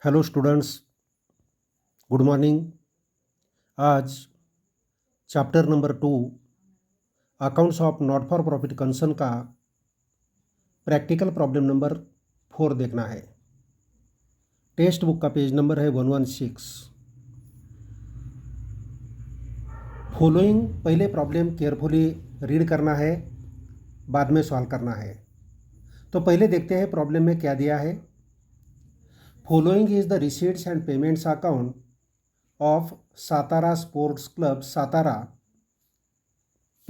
Hello students, good morning. आज chapter number 2 accounts of not for profit concern का practical problem number 4 देखना है। Textbook का page number है 116। Following पहले प्रॉब्लम केयरफुली रीड करना है, बाद में सॉल्व करना है। तो पहले देखते हैं प्रॉब्लम में क्या दिया है। Following is the receipts and payments account of Satara sports club Satara.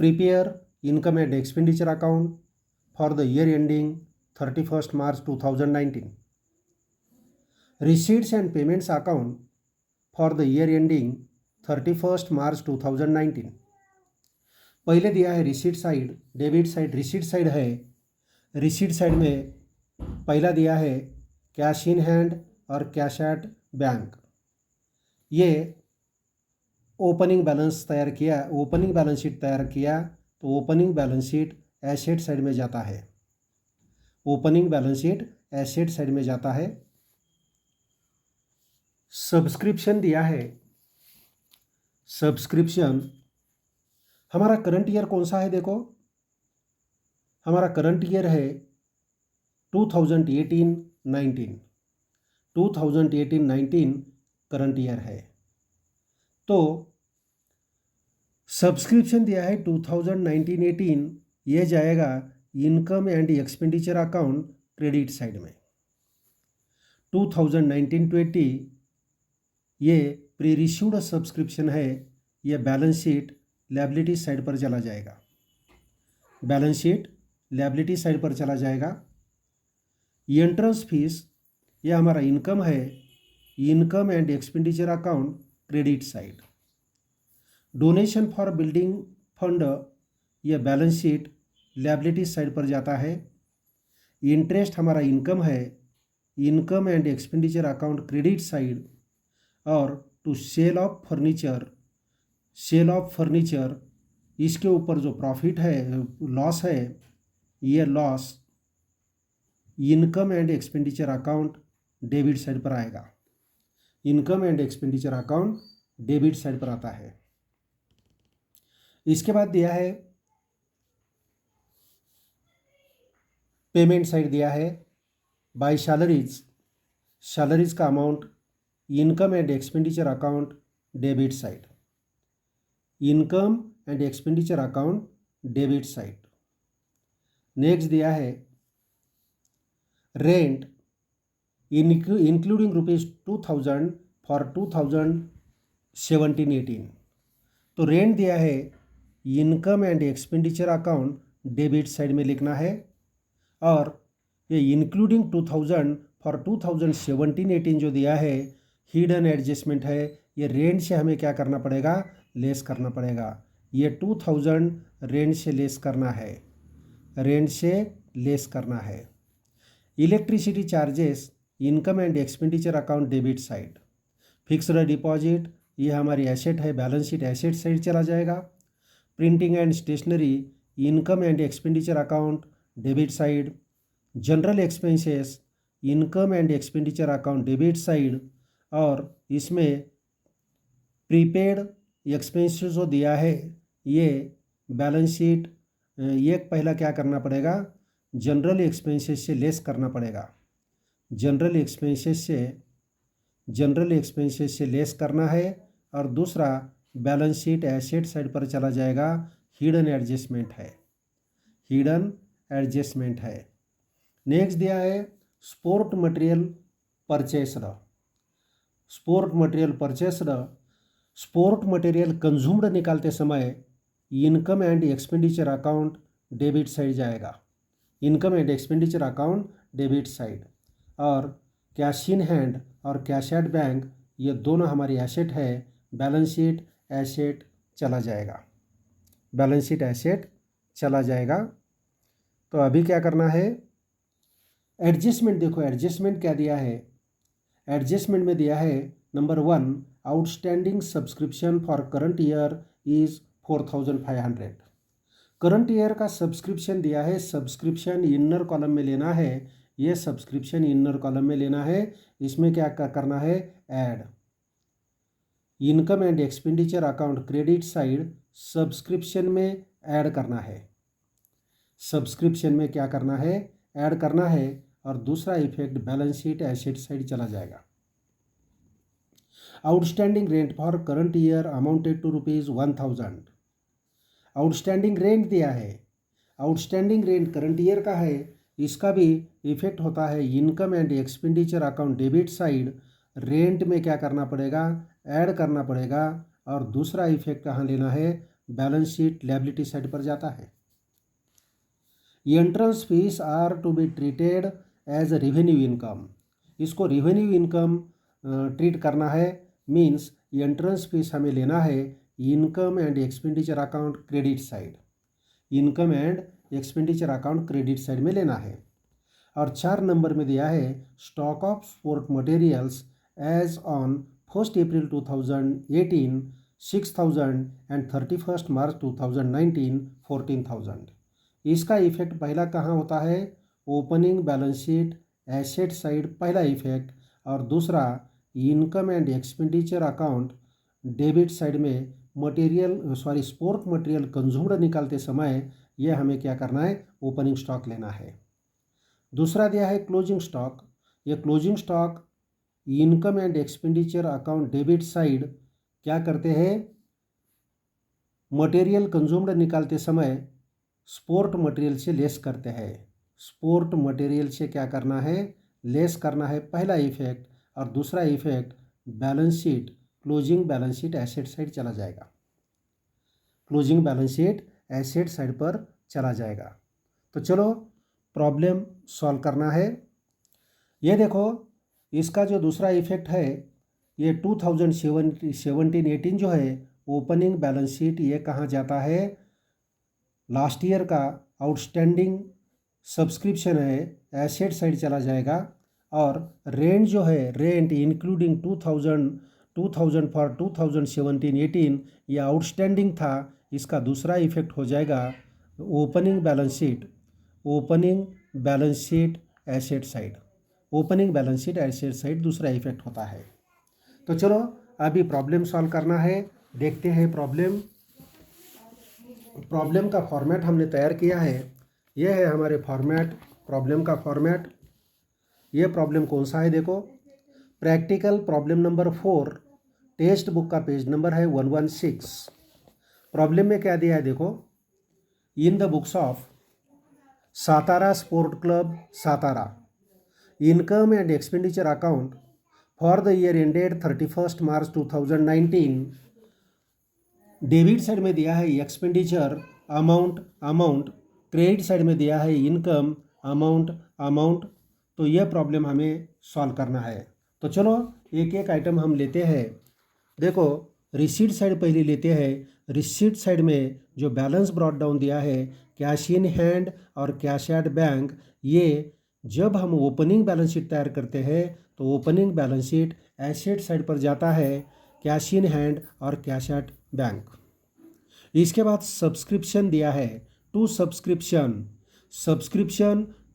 Prepare income and expenditure account for the year ending 31st March 2019. Receipts and payments account for the year ending 31st March 2019. पहले दिया है receipt side, debit side. Receipt side है, receipt side में पहला दिया है cash in hand और cash at bank. ये ओपनिंग बैलेंस तैयार किया, ओपनिंग बैलेंस शीट तैयार किया तो opening balance sheet asset side में जाता है। Opening balance sheet asset side में जाता है। सब्सक्रिप्शन दिया है, सब्सक्रिप्शन हमारा करंट ईयर कौन सा है? देखो, हमारा करंट ईयर है 2018-19। 2018-19 करंट ईयर है। तो सब्सक्रिप्शन दिया है 2019-18, ये जाएगा income and expenditure account credit side में। 2019-20 ये प्री रिसीव्ड सब्सक्रिप्शन है, ये बैलेंस शीट लायबिलिटी साइड पर चला जाएगा। बैलेंस शीट लायबिलिटी साइड पर चला जाएगा। एंट्रेंस फीस ये हमारा इनकम है, income and expenditure account credit side. Donation for building fund ये बैलेंस शीट लायबिलिटी साइड पर जाता है। इंटरेस्ट हमारा इनकम है, income and expenditure account credit side. और to sale of furniture, sale of furniture इसके ऊपर जो प्रॉफिट है, लॉस है, ये loss income and expenditure account debit side पर आएगा। Income and expenditure account debit side पर आता है। इसके बाद दिया है पेमेंट साइड दिया है बाय सैलरीज। सैलरीज का amount income and expenditure account debit side. Income and expenditure account debit side. Next दिया है रेंट इंक्लूडिंग ₹2000 फॉर 2017-18। तो रेंट दिया है, income and expenditure account debit side में लिखना है। और ये इंक्लूडिंग 2000 फॉर 2017-18 जो दिया है हिडन एडजस्टमेंट है, ये रेंट से हमें क्या करना पड़ेगा? लेस करना पड़ेगा। ये 2000 रेंट से लेस करना है, रेंट से लेस करना है। Electricity charges income and expenditure account debit side. Fixed deposit ये हमारी एसेट है, बैलेंस शीट एसेट साइड चला जाएगा। Printing and stationery income and expenditure account debit side. General expenses income and expenditure account debit side. और इसमें prepaid expenses जो दिया है ये बैलेंस शीट, ये पहला क्या करना पड़ेगा? जनरल एक्सपेंसेस से लेस करना पड़ेगा। जनरल एक्सपेंसेस से लेस करना है। और दूसरा बैलेंस शीट एसेट साइड पर चला जाएगा। हिडन एडजस्टमेंट है, हिडन एडजस्टमेंट है। नेक्स्ट दिया है sport material purchased. Sport material purchased, sport material consumed निकालते समय income and expenditure account debit side जाएगा। Income and expenditure account debit side. और कैश इन हैंड और कैश एट बैंक ये दोनों हमारी एसेट है, बैलेंस शीट एसेट चला जाएगा। बैलेंस शीट एसेट चला जाएगा। तो अभी क्या करना है? एडजस्टमेंट देखो, एडजस्टमेंट क्या दिया है? एडजस्टमेंट में दिया है number 1 outstanding subscription for current year is 4500। Current year का सब्सक्रिप्शन दिया है, सब्सक्रिप्शन इनर कॉलम में लेना है, ये सब्सक्रिप्शन इनर कॉलम में लेना है। इसमें क्या करना है, add income and expenditure account credit side subscription में ऐड करना है। सब्सक्रिप्शन में क्या करना है, ऐड करना है। और दूसरा effect balance sheet asset side चला जाएगा। Outstanding rent for current year amounted to ₹1000। Outstanding rent दिया है, आउटस्टैंडिंग रेंट करंट ईयर का है, इसका भी इफेक्ट होता है income and expenditure account debit side. Rent में क्या करना पड़ेगा, ऐड करना पड़ेगा। और दूसरा इफेक्ट कहाँ लेना है, बैलेंस शीट लायबिलिटी साइड पर जाता है। Entrance fees are to be treated as revenue income. इसको रेवेन्यू इनकम ट्रीट करना है। मीन्स एंट्रेंस फीस हमें लेना है income and expenditure account credit side, income and expenditure account credit side में लेना है। और 4 नंबर में दिया है stock of sport materials as on 1 April 2018 6000 and 31 March 2019 14,000। इसका इफेक्ट पहला कहाँ होता है, opening balance sheet asset side पहला इफेक्ट। और दूसरा income and expenditure account debit side में स्पोर्ट मटेरियल कंज्यूम्ड निकालते समय यह हमें क्या करना है, ओपनिंग स्टॉक लेना है। दूसरा दिया है क्लोजिंग स्टॉक। ये closing stock income and expenditure account debit side क्या करते हैं, मटेरियल कंज्यूम्ड निकालते समय स्पोर्ट मटेरियल से लेस करते हैं। स्पोर्ट मटेरियल से क्या करना है, लेस करना है, पहला इफेक्ट। और दूसरा effect balance sheet closing balance sheet asset side चला जाएगा, closing balance sheet asset side पर चला जाएगा। तो चलो प्रॉब्लम सॉल्व करना है। ये देखो, इसका जो दूसरा इफेक्ट है ये 2017-18 जो है ओपनिंग बैलेंस शीट, ये कहाँ जाता है, लास्ट ईयर का आउटस्टैंडिंग सब्सक्रिप्शन है एसेट साइड चला जाएगा। और रेंट जो है, रेंट इंक्लूडिंग 2000 फॉर 2017-18 ये आउटस्टैंडिंग था, इसका दूसरा इफेक्ट हो जाएगा opening balance sheet, opening balance sheet asset side, opening balance sheet asset side दूसरा इफेक्ट होता है। तो चलो अभी प्रॉब्लम सॉल्व करना है, देखते हैं प्रॉब्लम का फॉर्मेट हमने तैयार किया है। यह है हमारे फॉर्मेट, प्रॉब्लम का फॉर्मेट। ये प्रॉब्लम कौन सा है, देखो practical problem number 4, text book का पेज नंबर है 116। प्रॉब्लम में क्या दिया है देखो, in the books of Satara sport club Satara income and expenditure account for the year ended 31 March 2019। Debit side में दिया है एक्सपेंडिचर अमाउंट, क्रेडिट साइड में दिया है इनकम अमाउंट। तो यह प्रॉब्लम हमें सॉल्व करना है। तो चलो एक एक आइटम हम लेते हैं। देखो रिसीट साइड पहले लेते हैं। रिसीट साइड में जो बैलेंस ब्रॉट डाउन दिया है कैश इन हैंड और कैश एट बैंक, ये जब हम ओपनिंग बैलेंस शीट तैयार करते हैं तो opening balance sheet asset side पर जाता है, कैश इन हैंड और कैश एट बैंक। इसके बाद सब्सक्रिप्शन दिया है, टू सब्सक्रिप्शन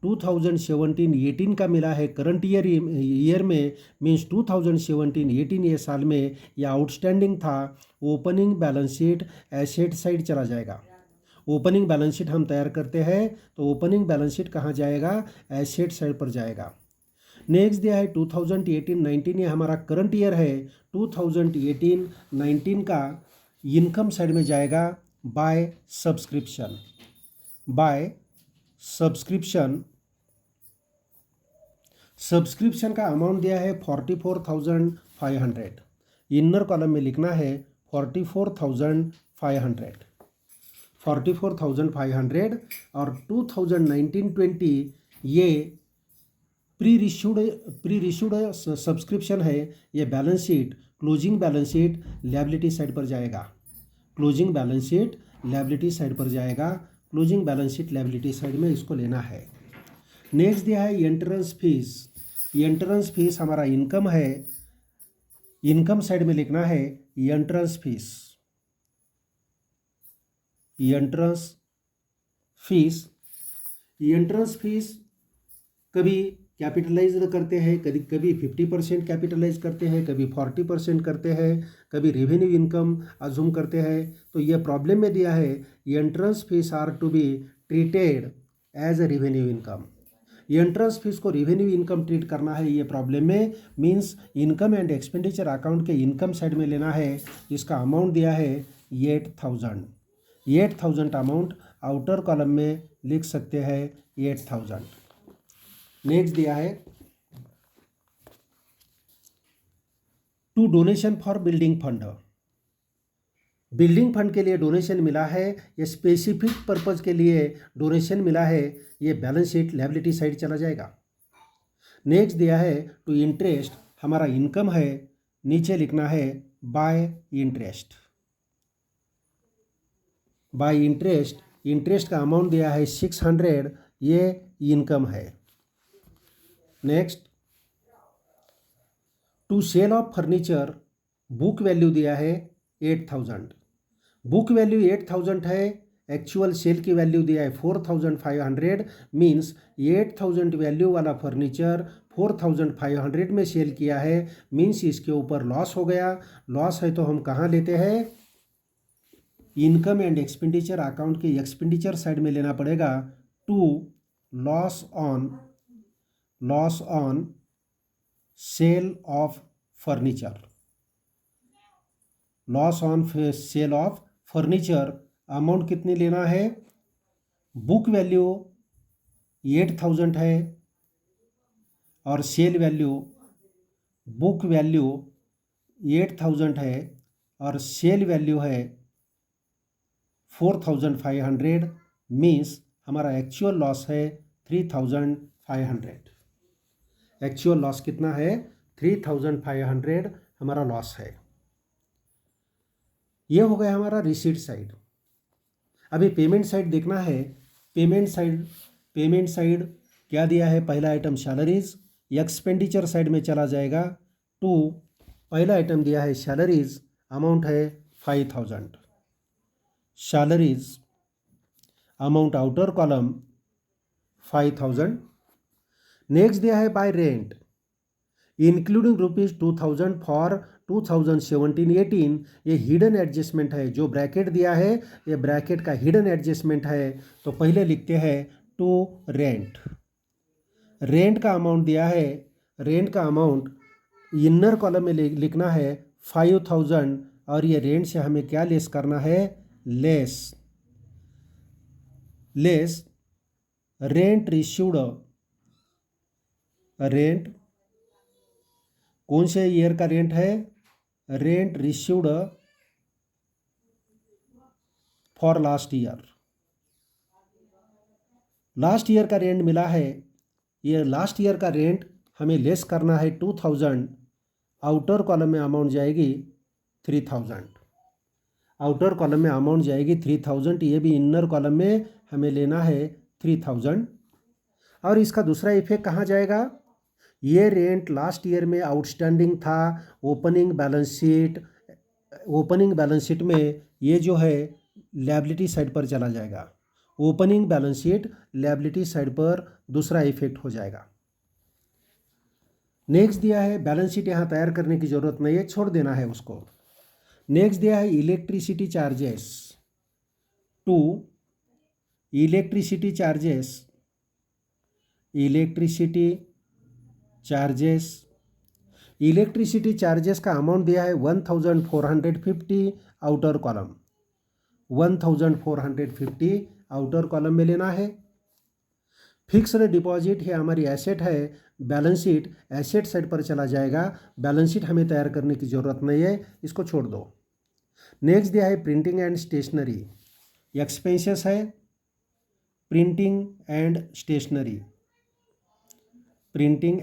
2017-18 का मिला है करंट ईयर में, मीन्स 2017-18 ये साल में यह आउटस्टैंडिंग था। Opening balance sheet asset side चला जाएगा। ओपनिंग बैलेंस शीट हम तैयार करते हैं तो ओपनिंग बैलेंस शीट कहाँ जाएगा, एसेट साइड पर जाएगा। नेक्स्ट दिया है 2018-19, ये हमारा करंट ईयर है। 2018-19 का इनकम साइड में जाएगा बाय सब्सक्रिप्शन का अमाउंट दिया है 44,500। इनर कॉलम में लिखना है 44,500 और 2019-20 ये प्री रिशूड सब्सक्रिप्शन है। ये balance sheet closing balance sheet liability side पर जाएगा, closing balance sheet liability side पर जाएगा। Closing balance sheet liability side में इसको लेना है। नेक्स्ट दिया है एंट्रेंस फीस। एंट्रेंस फीस हमारा इनकम है, इनकम साइड में लिखना है एंट्रेंस फीस, एंट्रेंस फीस कभी कैपिटलाइज करते हैं, कभी कभी 50% कैपिटलाइज करते हैं, कभी 40% करते हैं, कभी रेवेन्यू इनकम अज्यूम करते हैं। तो ये प्रॉब्लम में दिया है entrance fees are to be treated as a revenue income. Entrance fees को रेवेन्यू इनकम ट्रीट करना है ये प्रॉब्लम में, means income and expenditure account के इनकम साइड में लेना है। इसका अमाउंट दिया है 8,000। 8,000 अमाउंट आउटर कॉलम में लिख सकते हैं 8,000। नेक्स्ट दिया है to donation for building fund. Building fund के लिए डोनेशन मिला है, ये स्पेसिफिक पर्पज़ के लिए डोनेशन मिला है, ये बैलेंस शीट लायबिलिटी साइड चला जाएगा। नेक्स्ट दिया है टू इंटरेस्ट, हमारा इनकम है, नीचे लिखना है by interest. By interest, interest का अमाउंट दिया है 600, ये इनकम है। Next to sale of furniture, book value दिया है 8,000। बुक वैल्यू 8,000 है, एक्चुअल सेल की वैल्यू दिया है 4,500, मीन्स 8,000 वैल्यू वाला फर्नीचर 4,500 में सेल किया है, मीन्स इसके ऊपर लॉस हो गया। लॉस है तो हम कहाँ लेते हैं, इनकम एंड एक्सपेंडिचर अकाउंट के एक्सपेंडिचर साइड में लेना पड़ेगा। To loss on sale of furniture, loss on sale of furniture amount कितनी लेना है, बुक वैल्यू 8,000 है और सेल वैल्यू, बुक वैल्यू 8,000 है और सेल वैल्यू है 4,500, मीन्स हमारा एक्चुअल लॉस है 3,500। एक्चुअल लॉस कितना है, 3,500 हमारा लॉस है। ये हो गया हमारा रिसीट साइड। अभी पेमेंट साइड देखना है। पेमेंट साइड क्या दिया है, पहला आइटम सैलरीज, एक्सपेंडिचर साइड में चला जाएगा। टू पहला आइटम दिया है सैलरीज, अमाउंट है 5,000। Salaries amount outer column 5,000। Next दिया है बाय रेंट, इंक्लूडिंग ₹2,000 फॉर 2017-18, ये हिडन एडजस्टमेंट है। जो ब्रैकेट दिया है ये ब्रैकेट का हिडन एडजस्टमेंट है। तो पहले लिखते हैं टू रेंट। रेंट का अमाउंट दिया है, रेंट का अमाउंट इनर कॉलम में लिखना है 5,000, और ये रेंट से हमें क्या लेस करना है, लेस रेंट रिसीव्ड। रेंट कौन से ईयर का रेंट है, rent received for last year. Last year का रेंट मिला है, ये लास्ट ईयर का रेंट हमें लेस करना है 2,000। आउटर कॉलम में अमाउंट जाएगी 3,000। आउटर कॉलम में अमाउंट जाएगी 3,000, ये भी इनर कॉलम में हमें लेना है 3,000। और इसका दूसरा इफेक्ट कहाँ जाएगा, ये रेंट लास्ट ईयर में आउटस्टैंडिंग था, ओपनिंग बैलेंस शीट में ये जो है लायबिलिटी साइड पर चला जाएगा। Opening balance sheet liability side पर दूसरा इफेक्ट हो जाएगा। नेक्स्ट दिया है बैलेंस शीट, यहाँ तैयार करने की ज़रूरत नहीं है, छोड़ देना है उसको। नेक्स्ट दिया है electricity charges. To electricity charges का अमाउंट दिया है 1,450, आउटर कॉलम 1,450 आउटर कॉलम में लेना है। फिक्स्ड डिपॉजिट है, हमारी एसेट है, बैलेंस शीट एसेट साइड पर चला जाएगा। बैलेंस शीट हमें तैयार करने की ज़रूरत नहीं है, इसको छोड़ दो। नेक्स्ट दिया है प्रिंटिंग एंड स्टेशनरी, एक्सपेंसेस है printing and stationery. Printing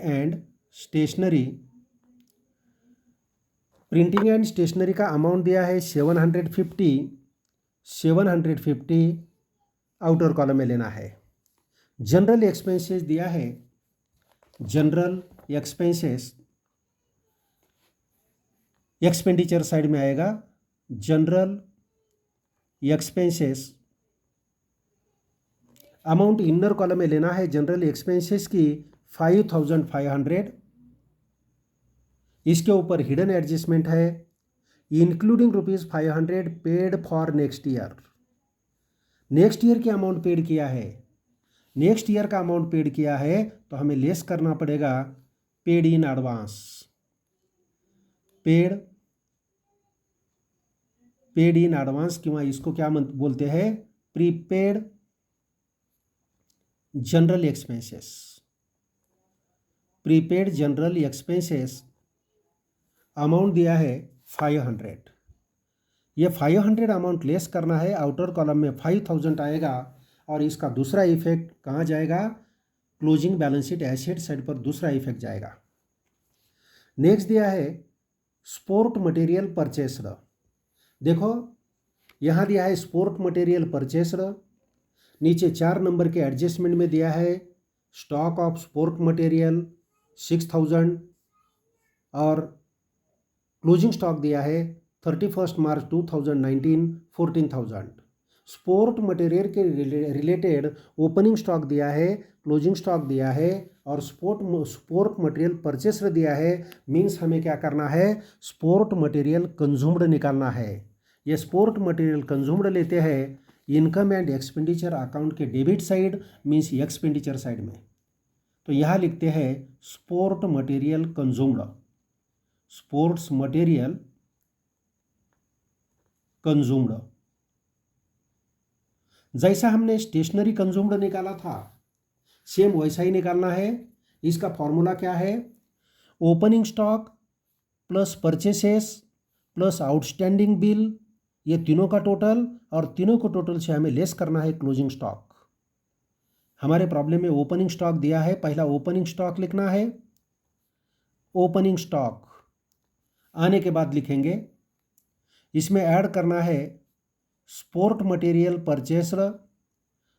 and stationery का अमाउंट दिया है 750 आउटर कॉलम में लेना है। जनरल एक्सपेंसेस दिया है, जनरल एक्सपेंसेस एक्सपेंडिचर साइड में आएगा। General expenses amount inner column में लेना है। जनरल एक्सपेंसेस की 5,500। इसके ऊपर हिडन एडजस्टमेंट है, including ₹500 paid for next year. Next year की अमाउंट पेड किया है, नेक्स्ट ईयर का अमाउंट पेड किया है तो हमें लेस करना पड़ेगा paid in advance. Paid in advance किंवा इसको क्या बोलते हैं, prepaid general expenses. Prepaid general expenses amount दिया है 500। ये 500 अमाउंट लेस करना है, आउटर कॉलम में 5000 आएगा और इसका दूसरा इफेक्ट कहाँ जाएगा, closing balance sheet asset side पर दूसरा इफेक्ट जाएगा। नेक्स्ट दिया है स्पोर्ट मटेरियल परचेस्ड। देखो यहाँ दिया है स्पोर्ट मटेरियल परचेस्ड, नीचे 4 नंबर के एडजस्टमेंट में दिया है स्टॉक ऑफ स्पोर्ट मटेरियल 6000 और क्लोजिंग स्टॉक दिया है 31 मार्च 2019 14,000। स्पोर्ट मटेरियल के रिलेटेड ओपनिंग स्टॉक दिया है, क्लोजिंग स्टॉक दिया है और स्पोर्ट मटेरियल परचेस्ड दिया है। मीन्स हमें क्या करना है, स्पोर्ट मटेरियल कंज्यूम्ड निकालना है। ये स्पोर्ट मटेरियल कंज्यूम्ड लेते हैं इनकम एंड एक्सपेंडिचर अकाउंट के debit side, means expenditure side में। तो यहाँ लिखते हैं sport material consumed, sports material consumed. जैसा हमने स्टेशनरी कंज्यूम्ड निकाला था सेम वैसा ही निकालना है। इसका फॉर्मूला क्या है, opening stock plus purchases plus outstanding bill, ये तीनों का टोटल, और तीनों को टोटल से हमें लेस करना है क्लोजिंग स्टॉक। हमारे प्रॉब्लम में ओपनिंग स्टॉक दिया है, पहला ओपनिंग स्टॉक लिखना है। ओपनिंग स्टॉक आने के बाद लिखेंगे, इसमें ऐड करना है sport material purchased,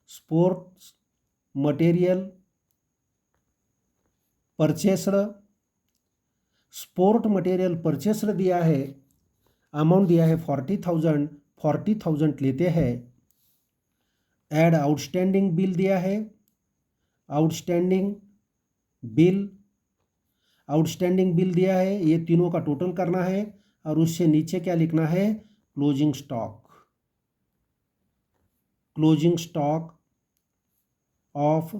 sports material purchased. Sport material purchased दिया है, अमाउंट दिया है 40,000, 40,000 लेते हैं। ऐड आउटस्टैंडिंग बिल दिया है, आउटस्टैंडिंग बिल, आउटस्टैंडिंग बिल दिया है, ये तीनों का टोटल करना है और उससे नीचे क्या लिखना है, closing stock. Closing stock of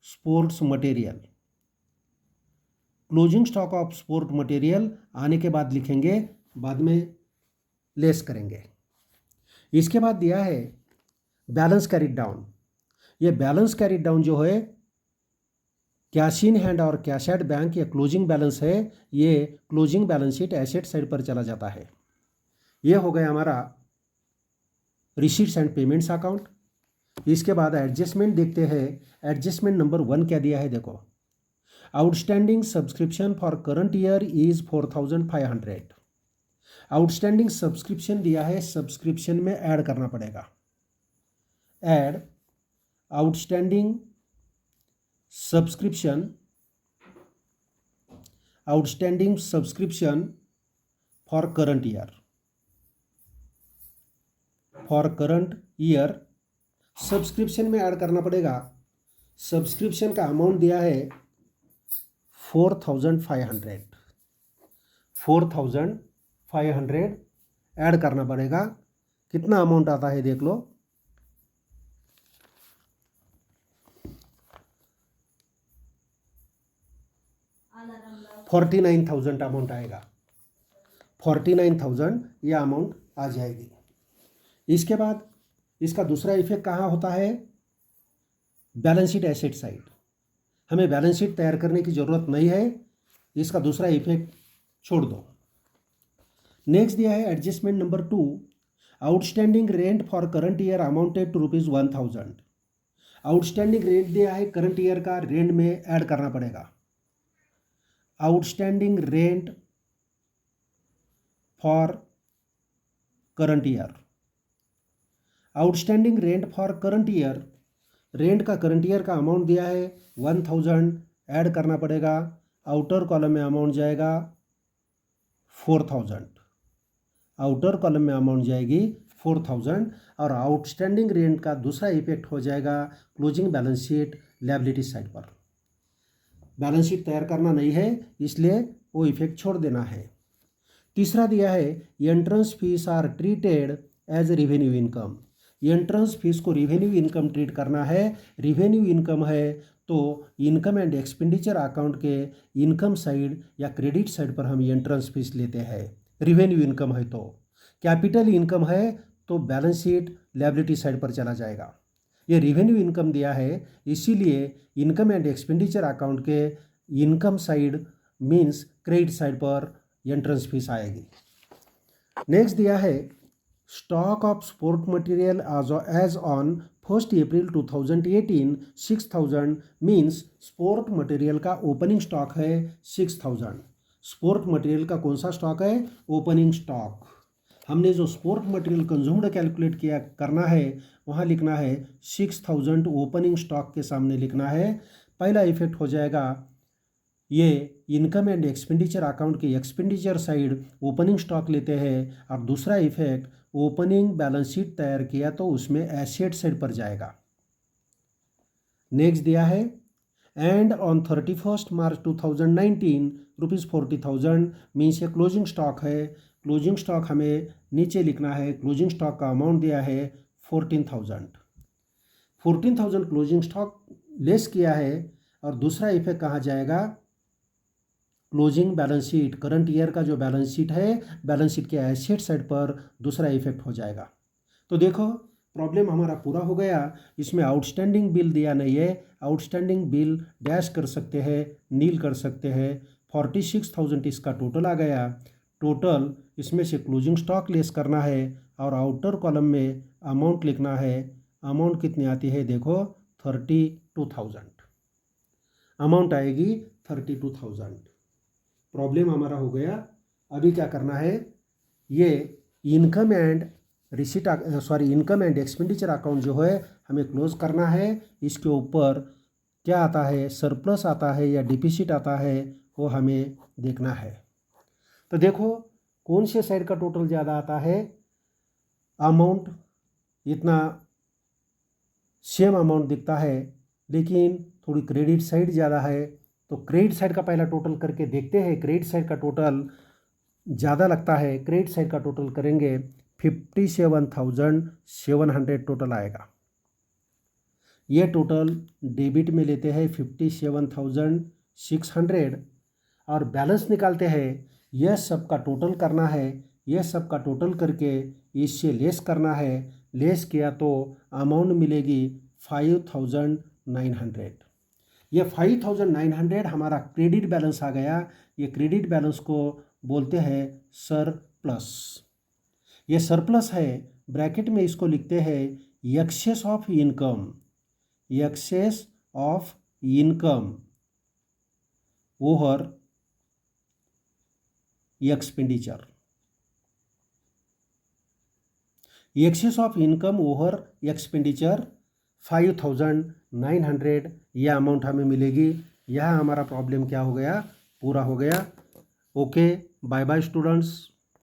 sports material. Closing stock of sport material आने के बाद लिखेंगे, बाद में लेस करेंगे। इसके बाद दिया है बैलेंस कैरिड डाउन। ये बैलेंस कैरिड डाउन जो है कैश इन हैंड और कैश एट बैंक, ये क्लोजिंग बैलेंस है, ये closing balance sheet asset side पर चला जाता है। ये हो गया हमारा रिसीट्स एंड पेमेंट्स अकाउंट। इसके बाद एडजस्टमेंट देखते हैं। एडजस्टमेंट नंबर 1 क्या दिया है, देखो, outstanding subscription for current year is 4,500। Outstanding subscription दिया है, सब्सक्रिप्शन में ऐड करना पड़ेगा। Add outstanding subscription, outstanding subscription for current year, for current year subscription में ऐड करना पड़ेगा। सब्सक्रिप्शन का अमाउंट दिया है 4,500, 4,500 ऐड करना पड़ेगा। कितना अमाउंट आता है देख लो, $49,000 अमाउंट आएगा। 49,000 यह अमाउंट आ जाएगी। इसके बाद इसका दूसरा इफेक्ट कहाँ होता है, बैलेंस शीट एसेट साइड। हमें बैलेंस शीट तैयार करने की ज़रूरत नहीं है, इसका दूसरा इफेक्ट छोड़ दो। नेक्स्ट दिया है adjustment number 2, outstanding rent for current year amounted to ₹1,000। Outstanding rent दिया है, करंट ईयर का रेंट में ऐड करना पड़ेगा। Outstanding rent for current year, outstanding rent for current year, rent का करंट ईयर का अमाउंट दिया है 1,000, ऐड करना पड़ेगा। आउटर कॉलम में अमाउंट जाएगा 4,000, आउटर कॉलम में अमाउंट जाएगी 4000 और आउटस्टैंडिंग रेंट का दूसरा इफेक्ट हो जाएगा closing balance sheet liability side पर। बैलेंस शीट तैयार करना नहीं है इसलिए वो इफेक्ट छोड़ देना है। तीसरा दिया है entrance fees are treated as revenue income. Entrance fees को रिवेन्यू इनकम ट्रीट करना है। रिवेन्यू इनकम है तो इनकम एंड एक्सपेंडिचर अकाउंट के इनकम साइड या क्रेडिट साइड पर हम एंट्रेंस फीस लेते हैं। रिवेन्यू इनकम है तो, कैपिटल इनकम है तो बैलेंस शीट लायबिलिटी साइड पर चला जाएगा। ये रिवेन्यू इनकम दिया है इसीलिए इनकम एंड एक्सपेंडिचर अकाउंट के income side means credit side पर एंट्रेंस फीस आएगी। नेक्स्ट दिया है stock of sport material as on 1 April 2018 6000 means sport material का ओपनिंग स्टॉक है 6000। स्पोर्ट मटेरियल का कौन सा स्टॉक है? Opening stock. हमने जो स्पोर्ट मटेरियल कंज्यूम्ड कैलकुलेट किया करना है वहाँ लिखना है 6000 ओपनिंग स्टॉक के सामने लिखना है। पहला इफेक्ट हो जाएगा ये इनकम एंड एक्सपेंडिचर अकाउंट की एक्सपेंडिचर साइड ओपनिंग स्टॉक लेते हैं और दूसरा इफेक्ट ओपनिंग बैलेंस शीट तैयार किया तो उसमें एसेट साइड पर जाएगा। नेक्स्ट दिया है एंड ऑन 31 मार्च 2019 ₹40,000 मीन्स ये क्लोजिंग स्टॉक है। क्लोजिंग स्टॉक हमें नीचे लिखना है। क्लोजिंग स्टॉक का अमाउंट दिया है 14,000। 14,000 क्लोजिंग स्टॉक लेस किया है और दूसरा इफेक्ट कहाँ जाएगा? Closing balance sheet, current year का जो बैलेंस शीट है बैलेंस शीट के एसेट साइड पर दूसरा इफेक्ट हो जाएगा। तो देखो प्रॉब्लम हमारा पूरा हो गया। इसमें आउटस्टैंडिंग बिल दिया नहीं है। आउटस्टैंडिंग बिल डैश कर सकते हैं, नील कर सकते हैं। 46,000 इसका टोटल आ गया। टोटल इसमें से क्लोजिंग स्टॉक लेस करना है और आउटर कॉलम में अमाउंट लिखना है। अमाउंट कितनी आती है देखो 32,000 अमाउंट आएगी 32,000। प्रॉब्लम हमारा हो गया। अभी क्या करना है, ये income and income and expenditure account जो है हमें क्लोज करना है। इसके ऊपर क्या आता है, सरप्लस आता है या डिफिसिट आता है, वो हमें देखना है। तो देखो कौन से साइड का टोटल ज़्यादा आता है। अमाउंट इतना सेम अमाउंट दिखता है लेकिन थोड़ी क्रेडिट साइड ज़्यादा है। तो क्रेडिट साइड का पहला टोटल करके देखते हैं। क्रेडिट साइड का टोटल ज़्यादा लगता है। क्रेडिट साइड का टोटल करेंगे 57,700 टोटल आएगा। ये टोटल डेबिट में लेते हैं 57,600 और बैलेंस निकालते हैं। यह सब का टोटल करना है। यह सब का टोटल करके इससे लेस करना है। लेस किया तो अमाउंट मिलेगी 5,900। ये 5,900 हमारा क्रेडिट बैलेंस आ गया। ये क्रेडिट बैलेंस को बोलते हैं सरप्लस। ये सरप्लस है। ब्रैकेट में इसको लिखते हैं excess of income, excess of income over expenditure. Excess of income over expenditure 5,900 यह अमाउंट हमें मिलेगी। यह हमारा प्रॉब्लम क्या हो गया, पूरा हो गया। Okay, bye bye students.